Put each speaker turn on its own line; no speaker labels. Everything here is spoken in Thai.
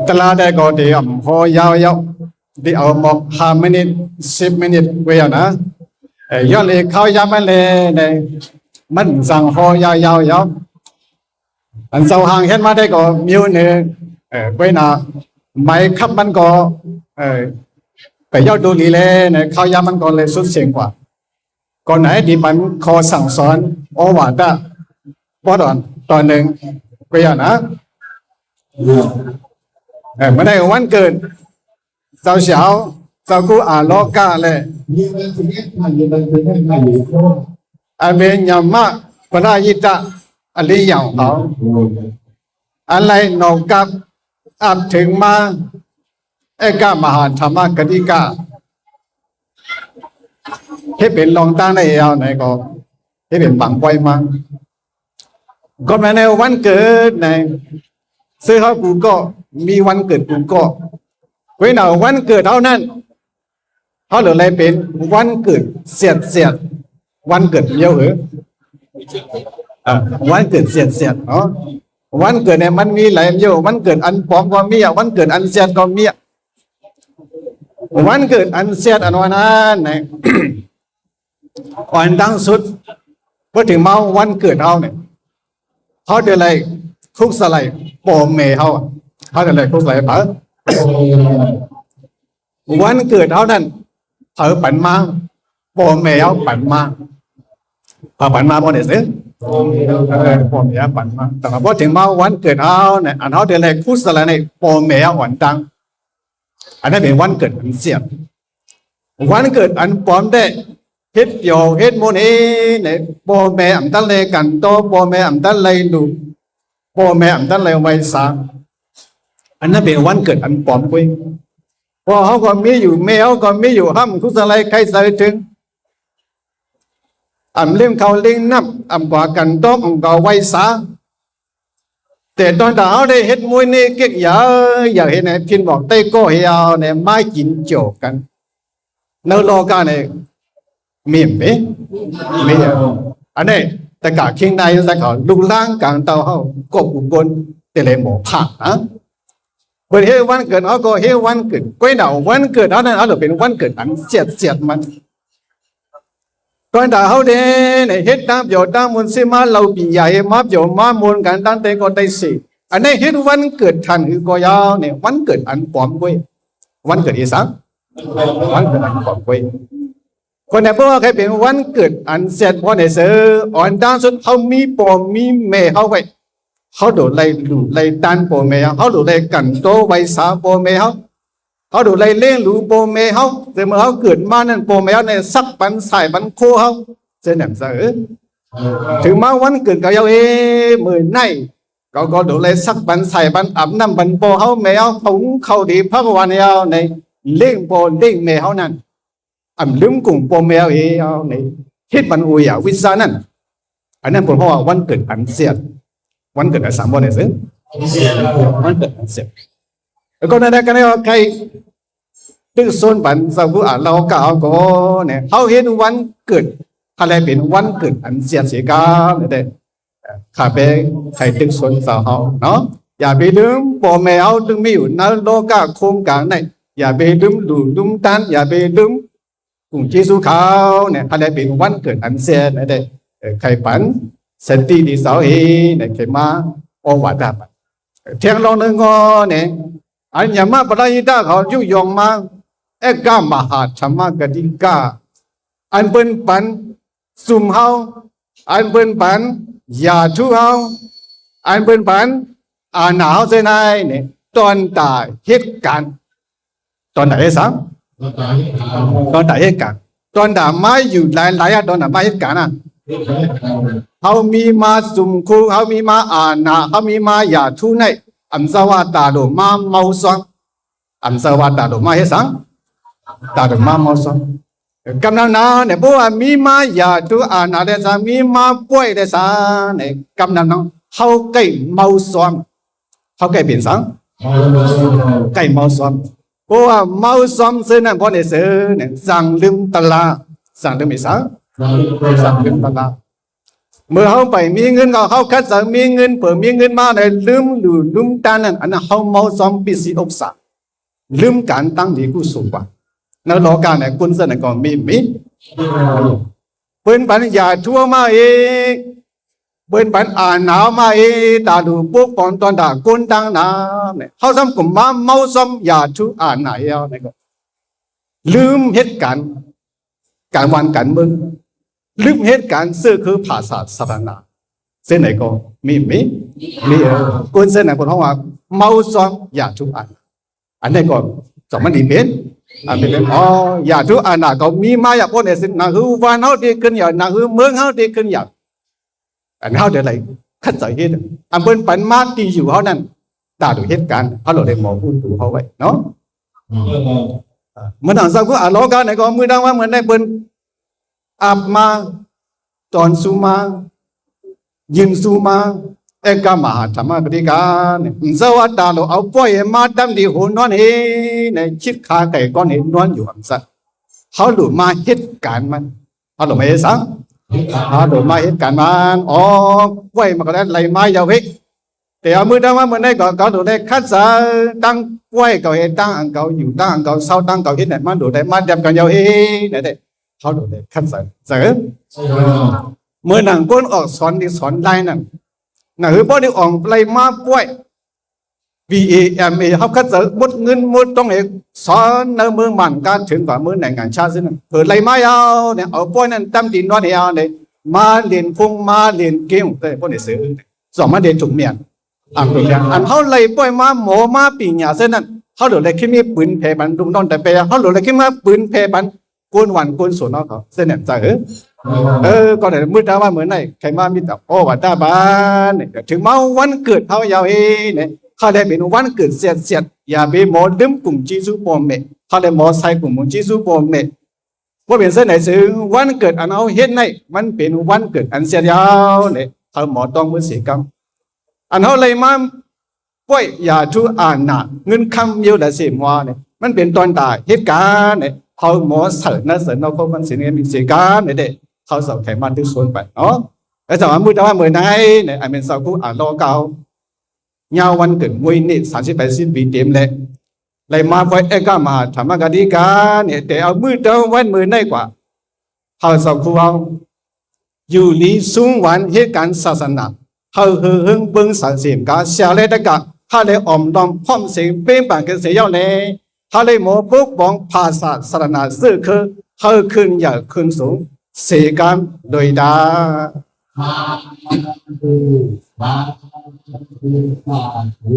ตลาดได้ก็เดียมพอยาวๆที่เอาหมก5 มินิ10 มินิไว้นะย้อนเลยเข้ายามมันเลยเนี่ยมันสั่งพอยาวอันเสาหางเห็นมาได้ก็มิวเนี่ยไว้นะไม่ขับมันก็ไปยอดดูลีเลยเนี่ยเข้ายามมันก็เลยสุดเสียงกว่าก่อนไหนที่มันขอสั่งสอนโอวาทะพอตอนหนึ่งไว้นะไม่ได้วันเกิดเจ้าเช้าเจ้ากูโลกาเลยอันเป็นยามะปรายิตะอะไรอย่างเขาอะไรนอกกับอับถึงมาเอกมหาธรรมกติกาให้เป็นลองตั้งในเอาไหนก็ให้เป็นบังไว้มาก็แม้ในวันเกิดในซื้อเขากูก็มีวันเกิดกูก็ไว้หน่าวันเกิดเท่านั้นเขาเหลืออะไรเป็นวันเกิดเสียดวันเกิดเยอะหรือวันเกิดเสียดเนาะวันเกิดเนี่ยมันมีหลายเยอะวันเกิดอันปลอมก็มีวันเกิดอันเสียดก็มีวันเกิดอันเสียดอันวันนั้นเนี่ยวันดังสุดพอถึงมาวันเกิดเขาเนี่ยเขาเดือดอะไรคุกสไลปอมเมเขาเดือดอะไรคุกสไลเผอวันเกิดเขานั้นเผอปั่นมาปอมเมเขาปั่นมาพอปั่นมาพอเนี่ยสิปอมเมปั่นมาแต่พอถึงมาวันเกิดเขาเนี่ยอันเขาเดือดอะไรคุกสไลในปอมเมเขาหวันดังอันนั้นเป็นวันเกิดอันเสียดวันเกิดอันปลอมได้เฮ็ดโยเฮ็ดโมนี่เนี่ยปอแม่อันตันเลยกันโตปอแม่อันตันเลยดูปอแม่อันตันเลยไว้สาอันนั้นเป็นวันเกิดอันปลอมกุ้ยพอเขาก็มีอยู่แม่เขาก็มีอยู่ห้ามคุสไลใครใส่ถึงเลี้ยงเขาเลี้ยงนับกว่ากันโตก็ไว้สาแต่ตอนดาวได้เฮ็ดมวยนี่เก๊กอย่าเห็นไหนพินบอกเต้ก็เฮียเนี่ยไม่กินโจกันนโลกาเนี่ยมีไหมไม่อันนี้แต่กาเคียงในสักเขาลุล่างกลางเตาเขากบอุบลแต่เลยหมอผักนะเปิดเฮวันเกิดเขาก็เฮวันเกิดก้อยหนาววันเกิดเขานั้นเขาเป็นวันเกิดอันเสียดมันตอนดาวเขาเด่นเฮ็ดตามโยตามมุนซิมาเราปีใหญ่มาโยมามุนกันตั้งแต่ก็ได้สิอันนี้เฮ็ดวันเกิดทันคือก็ยาวเนี่ยวันเกิดอันปลอมก้อยวันเกิดอีสังวันเกิดอันปลอมก้อยคนไหนบอกว่าใครเป็นวันเกิดอันเสร็จพอในเสืออ่อนด้านสุดเขามีปอมีเมย์เขาไว้เขาดูไล่ดูไล่ตันปอเมย์เขาดูไล่กันโตไว้สาปอเมย์เขาดูไล่เลี้ยงลูปอเมย์เขาแต่เมื่อเขาเกิดมานั่นปอเมย์ในสักปันใส่ปันโคเขาเจนหนังเสือถึงมาวันเกิดเขาเอเหมือนในก็ดูไล่สักปันใส่ปันอาบน้ำปันปอเขาเมย์เขาเขาดีพระวันเอวในเลี้ยงปอเลี้ยงเมย์เขานั่นลืมกลุ่มปมแมวเอ๋นี่ฮิตมันอุยวิสานั่นอันนั้นผมเพราะว่าวันเกิดอันเสียดวันเกิดอันสามวันเนี่ยสิวันเกิดอันเสียดแล้วก็นั่นกันเนี่ยใครตึกโซนบันสาวผู้เราเก่าก็เนี่ยเขาเห็นวันเกิดอะไรเป็นวันเกิดอันเสียดเสียกาเนี่ยข้าไปใครตึกโซนสาวเขาเนาะอย่าไปลืมปมแมวดึงไม่อยู่นั่นโลกาโครงการเนี่ยอย่าไปลืมดูลืมตันอย่าไปลืมกลุ่มจีสุขาวเนี่ยอะไรเป็นวันเกิดอันเสียเนี่ยใครปันสันติดีสาวเอเนี่ยใครมาโอวาทะเทียงลองนึงก็เนี่ยอันยามาปรายตาเขายุยงมาเอกามหาธรรมกติกาอันเป็นปันซุ่มเฮาอันเป็นปันยาทุเฮาอันเป็นปันหนาวเสนายเนี่ยตอนตายเหตุการณ์ตอนไหนสังตอนไหนเหตุการณ์ตอนด่าไม่อยู่หลายตอนด่าไม่เหตุการณ์นะเขามีมาสุมคูเขามีมานาเขามีมาอย่าทุในอันสวัสดาโดมาเมาสังอันสวัสดาโดมาเหตุสังตาโดมาเมาสังกำนันนาเนี่ยพวกมีมาอย่าทุนาเดชามีมาป่วยเดชาเนี่ยกำนันนาเขาใกล้เมาสังเขาใกล้เป็นสังใกล้เมาสังเพราะว่าเมาซ้ำเส้นนั้นพอในเสือเนี่ยสั่งลืมตลาสั่งลืมไม่สั่งลืมตลา เมื่อเขาไปมีเงินก็เขาคัดสรรมีเงินเปิดมีเงินมาเลยลืมหรือลืมตานั่นอันนั้นเขาเมาซ้อมปิดสีอบสาลืมการตั้งดีกูสูงกว่าในโลกาเนี่ยคุณเสนอก็มีเป็นปัญญาทั่วมาเองเป็นปัญอ่านหนาวมาเองตาดูปุ๊บปอนตอนด่าคนตั้งน้ำเนี่ยเขาทำกลุ่มมาเมาซ้อมยาทุอ่านไหนเอาเนี่ยก็ลืมเหตุการณ์การวันการเมืองลืมเหตุการณ์ซึ่งคือภาษาสารนาเส้นไหนก็มีคนเส้นไหนคนเขาว่าเมาซ้อมยาทุอ่านอันนี้ก็สมัยนี้เป็นอันเป็นอ๋อยาทุอ่านก็มีมาอย่างพวกเนี่ยสินะคือวันเขาดีขึ้นอย่างนะคือเมืองเขาดีขึ้นอย่างอันเขาเดี๋ยวอะไรขัดใจเหตุอันเป็นปัญมาที่อยู่เขานั้นตาดูเหตุการณ์เขาเลยมองพูดดูเขาไว้เนาะเมื่อหลังจากก็อ่านโลกาไหนก็มือดังว่าเหมือนได้เป็นอาบมาตอนสูมายินสูมาเอกามหาธรรมปฏิการสวัสดิ์เราเอาป่วยมาดำดีหัวนอนเฮในชิดขาไก่ก้อนเห็นนอนอยู่อันสัตเขาหลุดมาเหตุการณ์มันเขาหลุดมาเหตุสังเขาหลุดมาเหตุการณ์มันอ๋อป่วยมันก็ได้ไหลมายาวเฮแต่เอามือดังว่าเหมือนได้ก็เขาหลุดได้คัดสรรตั้งป่วยก็เห็นตั้งอังเกาอยู่ตั้งอังเกาเศร้าตั้งเกาเห็นเนี่ยมันหลุดได้มาดำกันยาวเฮเนี่ยเด็เขาหลุดได้คัดสรรเสริมเมื่อหนังก้นออกสอนที่สอนได้นั่นน่ะคือพอที่ออกไล่มาป่วย VAMA เขาคัดสรรหมดเงินหมดต้องเอกสอนในเมืองมันการถึงกว่าเมืองไหนงานชาติซึ่งเปิดไล่มาเอาเนี่ยเอาป่วยนั้นตั้มดินนอนเอาเนี่ยมาเรียนพงมาเรียนเก่งแต่พวกนี้ซื้อสองมาเรียนจุกเมียนอันตรงนี้อันเขาไล่ป่วยมาหมอมาปีญาเส้นนั้นเขาหลุดเลยขึ้นมีปืนเพบันดุมนอนแต่เปียเขาหลุดเลยขึ้นมาปืนเพบันกวนวันกวนสวนเขาเส้นเนี่ยใจก็เลยมืดว่าเหมือนไหนใครมามีแต่โอ้วัดตาบ้านเนี่ยถึงมาวันเกิดเขายาวเอเนี่ยเขาได้เป็นวันเกิดเสียดอย่าไปหมอลืมกลุ่มจีซูปอมเมเขาได้หมอใส่กลุ่มจีซูปอมเมว่าเป็นเส้นไหนซึ่งวันเกิดอันเอาเฮ็ดไหนมันเป็นวันเกิดอันเสียยาวเนี่ยเขาหมอต้องมือเสียกรรมอันเขาเลยมาป่วยอย่าทุอ่านหนาเงินคำเยอะแต่เสียมัวเนี่ยมันเป็นตอนตายเหตุการณ์เนี่ยเขาหมอเสริญนะเสริญเราเขามันเสียเงินมีเสียการเนี่ยเด็กเขาสอบไขมันที่ส่วนไปเนาะไอ้สมัยมือแต่ว่าเมื่อไหนเนี่ยไอ้เป็นสาวกูอ่านรอเก่ายาววันเกิดมวยนี่38 ปีเต็มเลยเลยมาไว้เอกมาธรรมกติกาเนี่ยแต่เอามือเดิมวันมือได้กว่าเขาสาวกูเอาอยู่ลีสูงวันเหตุการณ์ศาสนาเขาเฮงเบิ้งสังเสียงกาเสียเลยตะกะเขาเลยอมดอมพร้อมเสียงเป็นปากกันเสียเอาเลยเขาเลยหมอปกป้องภาษาศาสนาสื่อคือเขาขึ้นอยากขึ้นสูงเสกันโดยดาสาธุสาธุสาธุ